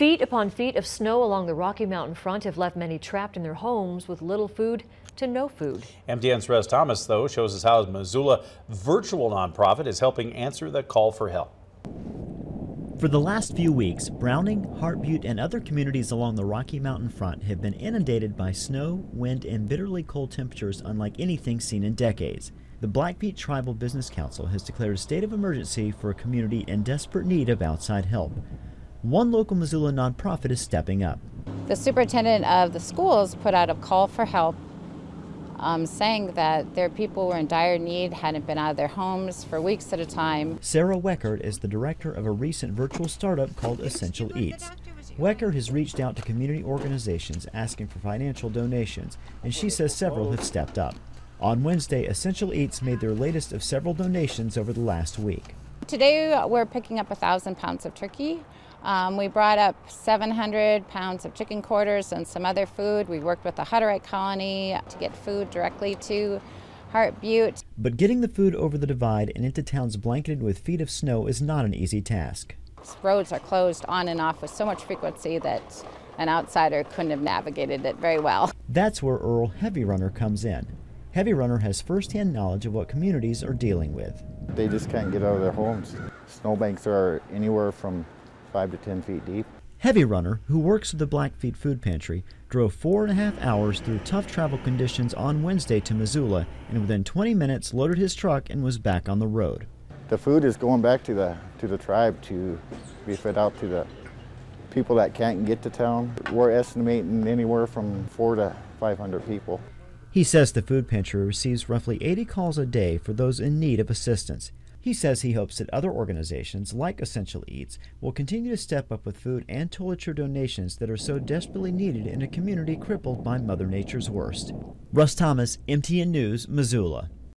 Feet upon feet of snow along the Rocky Mountain front have left many trapped in their homes with little food to no food. MTN's Russ Thomas, though, shows us how Missoula virtual nonprofit is helping answer the call for help. For the last few weeks, Browning, Hart Butte, and other communities along the Rocky Mountain front have been inundated by snow, wind, and bitterly cold temperatures unlike anything seen in decades. The Blackfeet Tribal Business Council has declared a state of emergency for a community in desperate need of outside help. One local Missoula nonprofit is stepping up. The superintendent of the schools put out a call for help, saying that their people were in dire need, hadn't been out of their homes for weeks at a time. Sarah Weckert is the director of a recent virtual startup called Essential Eats. Weckert has reached out to community organizations asking for financial donations, and she says several have stepped up. On Wednesday, Essential Eats made their latest of several donations over the last week. Today we're picking up 1,000 pounds of turkey. We brought up 700 pounds of chicken quarters and some other food. We worked with the Hutterite colony to get food directly to Hart Butte. But getting the food over the divide and into towns blanketed with feet of snow is not an easy task. Roads are closed on and off with so much frequency that an outsider couldn't have navigated it very well. That's where Earl Heavy Runner comes in. Heavy Runner has firsthand knowledge of what communities are dealing with. They just can't get out of their homes. Snowbanks are anywhere from 5 to 10 feet deep. Heavy Runner, who works at the Blackfeet Food Pantry, drove 4.5 hours through tough travel conditions on Wednesday to Missoula, and within 20 minutes loaded his truck and was back on the road. The food is going back to the tribe to be fed out to the people that can't get to town. We're estimating anywhere from 400 to 500 people. He says the food pantry receives roughly 80 calls a day for those in need of assistance. He says he hopes that other organizations like Essential Eats will continue to step up with food and toiletry donations that are so desperately needed in a community crippled by Mother Nature's worst. Russ Thomas, MTN News, Missoula.